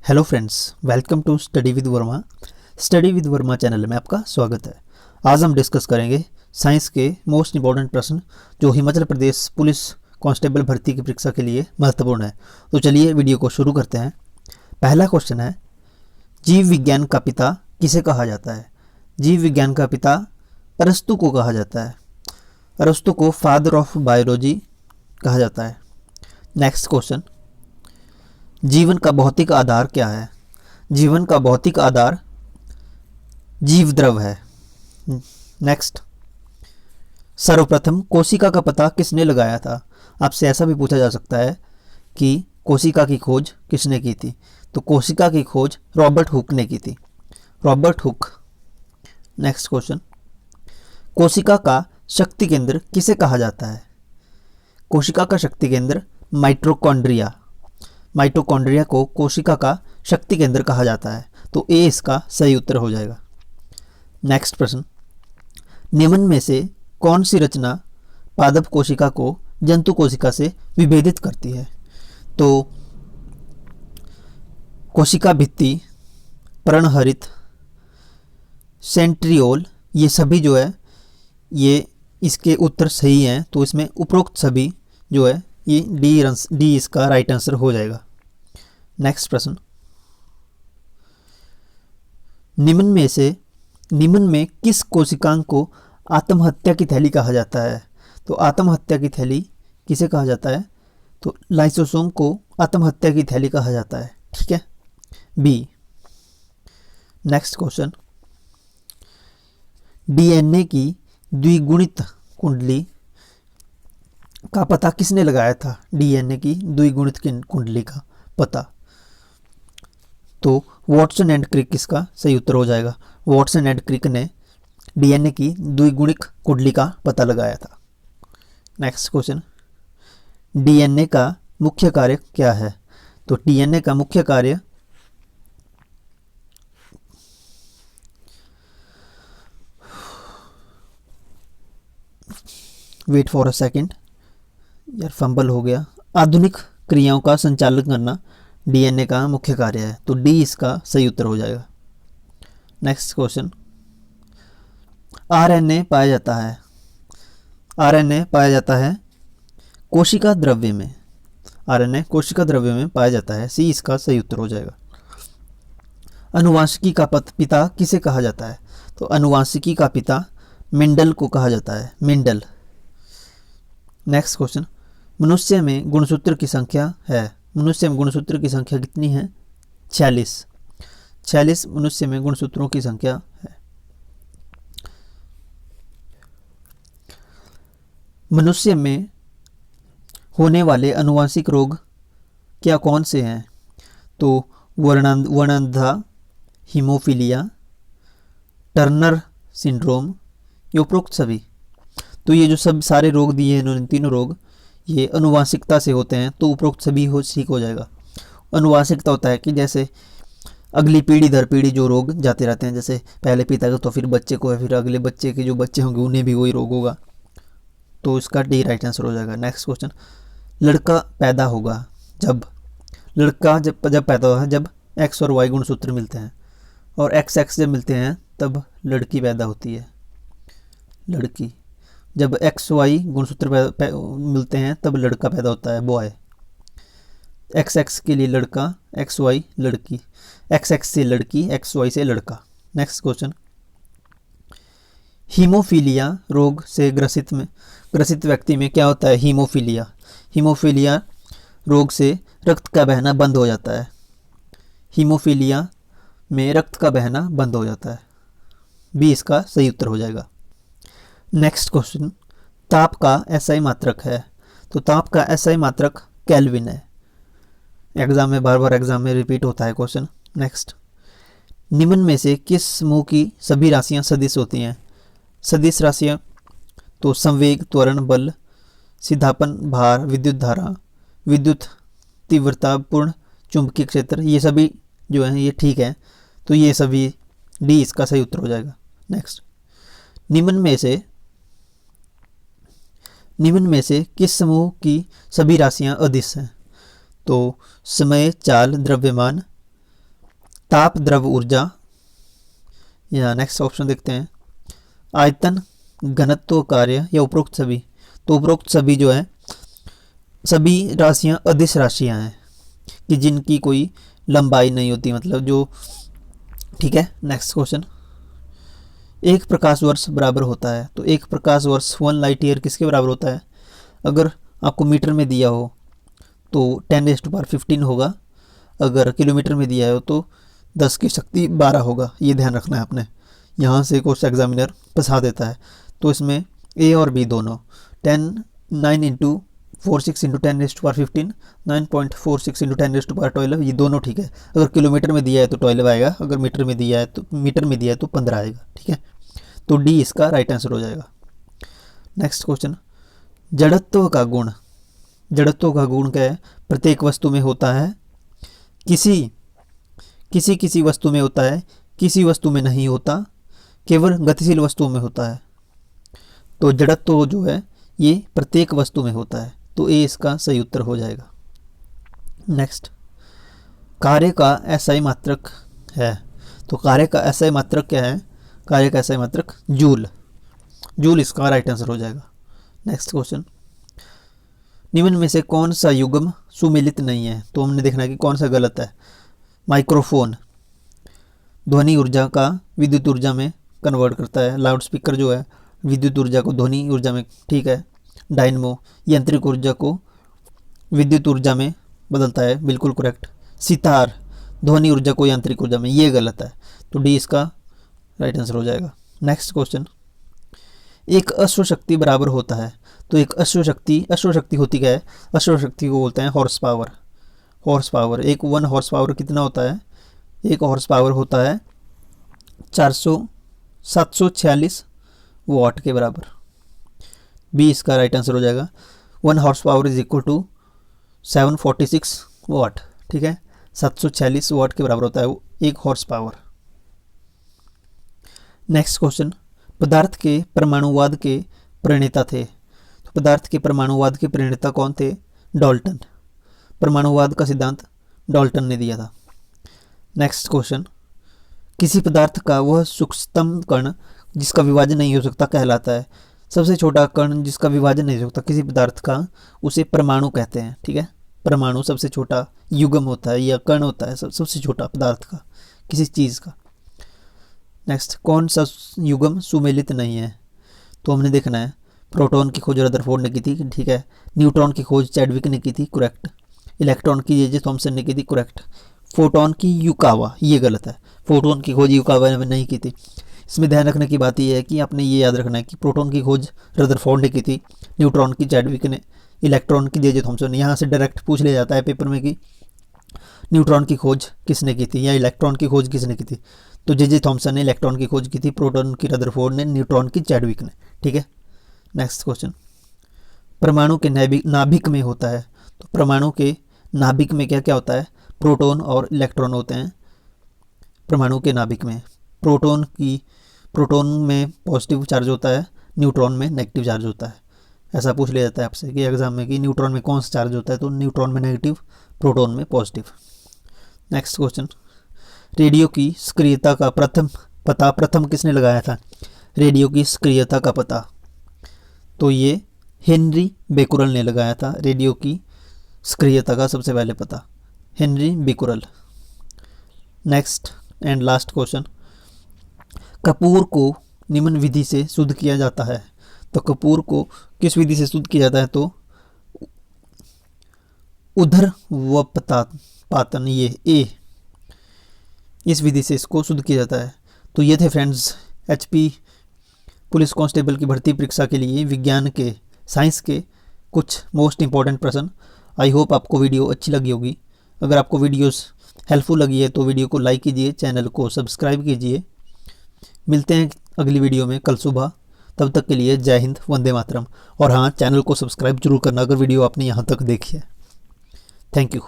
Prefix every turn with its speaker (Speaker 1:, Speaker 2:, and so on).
Speaker 1: Hello friends, welcome to study with Verma. Study with Verma channel में आपका स्वागत है। आज हम डिस्कस करेंगे साइंस के मोस्ट इंपॉर्टेंट प्रश्न जो हिमाचल प्रदेश पुलिस कांस्टेबल भर्ती की परीक्षा के लिए महत्वपूर्ण है। तो चलिए वीडियो को शुरू करते हैं। पहला क्वेश्चन है, जीव विज्ञान का पिता किसे कहा जाता है? जीव विज्ञान का पिता अरस्तु को कहा जाता है। अरस्तु को फादर ऑफ बायोलॉजी कहा जाता है। नेक्स्ट क्वेश्चन, जीवन का भौतिक आधार क्या है? जीवन का भौतिक आधार जीव द्रव है। नेक्स्ट, सर्वप्रथम कोशिका का पता किसने लगाया था? आपसे ऐसा भी पूछा जा सकता है कि कोशिका की खोज किसने की थी? तो कोशिका की खोज रॉबर्ट हुक ने की थी। Robert Hooke. नेक्स्ट क्वेश्चन, कोशिका का शक्ति केंद्र किसे कहा जाता है? कोशिका का शक्ति केंद्र माइटोकॉन्ड्रिया। माइटोकॉन्ड्रिया को कोशिका का शक्ति केंद्र कहा जाता है। तो ए इसका सही उत्तर हो जाएगा। नेक्स्ट प्रश्न, निम्न में से कौन सी रचना पादप कोशिका को जंतु कोशिका से विभेदित करती है? तो कोशिका भित्ति, पर्णहरित, सेंट्रियोल, ये सभी जो है ये इसके उत्तर सही हैं। तो इसमें उपरोक्त सभी जो है ये डी इसका राइट आंसर हो जाएगा। नेक्स्ट प्रश्न, निम्न में किस कोशिकांग को आत्महत्या की थैली कहा जाता है? तो आत्महत्या की थैली किसे कहा जाता है? तो लाइसोसोम को आत्महत्या की थैली कहा जाता है। ठीक है, बी। नेक्स्ट क्वेश्चन, डीएनए की द्विगुणित कुंडली का पता किसने लगाया था? डीएनए की द्विगुणित कुंडली का पता। तो वॉटसन एंड क्रिक इसका सही उत्तर हो जाएगा। वॉटसन एंड क्रिक ने डीएनए की द्विगुणित कुंडली का पता लगाया था। नेक्स्ट क्वेश्चन, डीएनए का मुख्य कार्य क्या है? तो डीएनए का मुख्य कार्य वेट फॉर अ सेकेंड, यार फंबल हो गया। आधुनिक क्रियाओं का संचालन करना डीएनए का मुख्य कार्य है। तो डी इसका सही उत्तर हो जाएगा। नेक्स्ट क्वेश्चन, आरएनए पाया जाता है। आरएनए पाया जाता है कोशिका द्रव्य में। आरएनए कोशिका द्रव्य में पाया जाता है। सी इसका सही उत्तर हो जाएगा। अनुवांशिकी का पिता किसे कहा जाता है? तो अनुवांशिकी का पिता मेंडल को कहा जाता है। मेंडल। नेक्स्ट क्वेश्चन, मनुष्य में गुणसूत्र की संख्या है। मनुष्य में गुणसूत्र की संख्या कितनी है? 46। 46 मनुष्य में गुणसूत्रों की संख्या है। मनुष्य में होने वाले अनुवांशिक रोग क्या कौन से हैं? तो वर्णांधता, हीमोफीलिया, टर्नर सिंड्रोम, ये उपरोक्त सभी। तो ये जो सब सारे रोग दिए हैं इन्होंने, तीनों रोग ये अनुवांशिकता से होते हैं। तो उपरोक्त सभी ठीक हो जाएगा। अनुवांशिकता होता है कि जैसे अगली पीढ़ी दर पीढ़ी जो रोग जाते रहते हैं, जैसे पहले पिता को तो फिर बच्चे को है, फिर अगले बच्चे के जो बच्चे होंगे उन्हें भी वही रोग होगा। तो इसका डी राइट आंसर हो जाएगा। नेक्स्ट क्वेश्चन, लड़का पैदा होगा जब? लड़का जब पैदा होगा जब एक्स और वाई गुणसूत्र मिलते हैं, और एक्स एक्स जब मिलते हैं तब लड़की पैदा होती है। लड़की जब एक्स वाई गुणसूत्र मिलते हैं तब लड़का पैदा होता है, बॉय। एक्स एक्स के लिए लड़का, एक्स वाई लड़की, एक्स एक्स से लड़की, एक्स वाई से लड़का। नेक्स्ट क्वेश्चन, हीमोफीलिया रोग से ग्रसित व्यक्ति में क्या होता है? हीमोफीलिया। हीमोफीलिया रोग से रक्त का बहना बंद हो जाता है। हीमोफीलिया में रक्त का बहना बंद हो जाता है। बी इसका सही उत्तर हो जाएगा। नेक्स्ट क्वेश्चन, ताप का एसआई मात्रक है। तो ताप का एसआई मात्रक केल्विन है। एग्जाम में बार बार रिपीट होता है क्वेश्चन। नेक्स्ट, निम्न में से किस समूह की सभी राशियां सदिश होती हैं? सदिश राशियां तो संवेग, त्वरण, बल, सीधापन, भार, विद्युत धारा, विद्युत तीव्रता, पूर्ण चुंबकीय क्षेत्र, ये सभी जो हैं ये ठीक है। तो ये सभी डी इसका सही उत्तर हो जाएगा। नेक्स्ट, निम्न में से किस समूह की सभी राशियां अदिश हैं? तो समय, चाल, द्रव्यमान, ताप द्रव ऊर्जा, या नेक्स्ट ऑप्शन देखते हैं, आयतन, घनत्व, कार्य, या उपरोक्त सभी। तो उपरोक्त सभी जो है सभी राशियां अदिश राशियां हैं कि जिनकी कोई लंबाई नहीं होती, मतलब जो, ठीक है। नेक्स्ट क्वेश्चन, एक प्रकाश वर्ष बराबर होता है। तो एक प्रकाश वर्ष 1 लाइट ईयर किसके बराबर होता है? अगर आपको मीटर में दिया हो तो 10⁻15 होगा, अगर किलोमीटर में दिया हो तो 10 की शक्ति 12 होगा। ये ध्यान रखना है आपने, यहाँ से क्वेश्चन एग्जामिनर फंसा देता है। तो इसमें ए और बी दोनों 9 इंटू 46 इंटू 10⁻15, 9.46 इंटू 10⁻12, ये दोनों ठीक है। अगर किलोमीटर में दिया है तो 12 आएगा, अगर मीटर में दिया है तो 15 आएगा, ठीक है। तो डी इसका राइट आंसर हो जाएगा। नेक्स्ट क्वेश्चन, जड़त्व का गुण। जड़त्व का गुण क्या है? प्रत्येक वस्तु में होता है, किसी वस्तु में होता है, किसी वस्तु में नहीं होता, केवल गतिशील वस्तुओं में होता है। तो जड़त्व जो है ये प्रत्येक वस्तु में होता है, तो ए इसका सही उत्तर हो जाएगा। नेक्स्ट, कार्य का एसआई मात्रक है। तो कार्य का एसआई मात्रक क्या है? कार्य का एसआई मात्रक जूल। जूल इसका राइट आंसर हो जाएगा। नेक्स्ट क्वेश्चन, निम्न में से कौन सा युग्म सुमेलित नहीं है? तो हमने देखना है कि कौन सा गलत है। माइक्रोफोन ध्वनि ऊर्जा का विद्युत ऊर्जा में कन्वर्ट करता है। लाउड स्पीकर जो है विद्युत ऊर्जा को ध्वनि ऊर्जा में, ठीक है। डायनमो यांत्रिक ऊर्जा को विद्युत ऊर्जा में बदलता है, बिल्कुल करेक्ट। सितार ध्वनि ऊर्जा को यांत्रिक ऊर्जा में, ये गलत है। तो डी इसका राइट आंसर हो जाएगा। नेक्स्ट क्वेश्चन, एक अश्वशक्ति बराबर होता है। तो एक अश्वशक्ति होती क्या है? अश्वशक्ति को बोलते हैं हॉर्स पावर। हॉर्स पावर, एक 1 हॉर्स पावर कितना होता है? एक हॉर्स पावर होता है 746 वाट के बराबर। बी इसका राइट आंसर हो जाएगा। 1 horse power is equal to 746 watt, ठीक है। 746 वाट के बराबर होता है वो एक हॉर्स पावर। नेक्स्ट क्वेश्चन, पदार्थ के परमाणुवाद के प्रणेता थे। तो पदार्थ के परमाणुवाद के प्रणेता कौन थे? डाल्टन। परमाणुवाद का सिद्धांत डाल्टन ने दिया था। नेक्स्ट क्वेश्चन, किसी पदार्थ का वह सूक्ष्मतम कण जिसका विभाजन नहीं हो सकता कहलाता है। सबसे छोटा कण जिसका विभाजन नहीं हो सकता किसी पदार्थ का, उसे परमाणु कहते हैं, ठीक है। परमाणु सबसे छोटा युग्म होता है या कण होता है सबसे छोटा पदार्थ का, किसी चीज़ का। नेक्स्ट, कौन सा युग्म सुमेलित नहीं है? तो हमने देखना है, प्रोटॉन की खोज रदरफोर्ड ने की थी, ठीक है। न्यूट्रॉन की खोज चैडविक ने की थी, करेक्ट। इलेक्ट्रॉन की जे थॉमसन ने की थी, करेक्ट। फोटोन की युकावा, ये गलत है। फोटोन की खोज युकावा ने नहीं की थी। इसमें ध्यान रखने की बात यह है कि आपने ये याद रखना है कि प्रोटॉन की खोज रदरफोर्ड ने की थी, न्यूट्रॉन की चैडविक ने, इलेक्ट्रॉन की जे थॉमसन ने। यहाँ से डायरेक्ट पूछ लिया जाता है पेपर में कि न्यूट्रॉन की खोज किसने की थी या इलेक्ट्रॉन की खोज किसने की थी। तो जे थॉमसन ने इलेक्ट्रॉन की खोज की थी, प्रोटॉन की रदरफोर्ड ने, न्यूट्रॉन की चैडविक ने, ठीक है। नेक्स्ट क्वेश्चन, परमाणु के नाभिक में होता है। तो परमाणु के नाभिक में क्या क्या होता है? प्रोटॉन और इलेक्ट्रॉन होते हैं परमाणु के नाभिक में। प्रोटॉन में पॉजिटिव चार्ज होता है, न्यूट्रॉन में नेगेटिव चार्ज होता है। ऐसा पूछ लिया जाता है आपसे कि एग्जाम में कि न्यूट्रॉन में कौन सा चार्ज होता है? तो न्यूट्रॉन में नेगेटिव, प्रोटॉन में पॉजिटिव। नेक्स्ट क्वेश्चन, रेडियो की सक्रियता का प्रथम किसने लगाया था? रेडियो की सक्रियता का पता तो ये हेनरी बेकुरल ने लगाया था। रेडियो की सक्रियता का सबसे पहले पता Henry Becquerel. Next and last question, Kapoor को निम्न विधि से शुद्ध किया जाता है। तो कपूर को किस विधि से शुद्ध किया जाता है? तो ऊर्ध्वपातन, ये ए, इस विधि से इसको शुद्ध किया जाता है। तो ये थे फ्रेंड्स HP पुलिस कांस्टेबल की भर्ती परीक्षा के लिए विज्ञान के, साइंस के कुछ मोस्ट इंपॉर्टेंट प्रश्न। आई होप आपको वीडियो अच्छी लगी होगी। अगर आपको वीडियोस हेल्पफुल लगी है तो वीडियो को लाइक कीजिए, चैनल को सब्सक्राइब कीजिए। मिलते हैं अगली वीडियो में कल सुबह। तब तक के लिए जय हिंद, वंदे मातरम। और हाँ, चैनल को सब्सक्राइब जरूर करना अगर वीडियो आपने यहाँ तक देखी है। Thank you.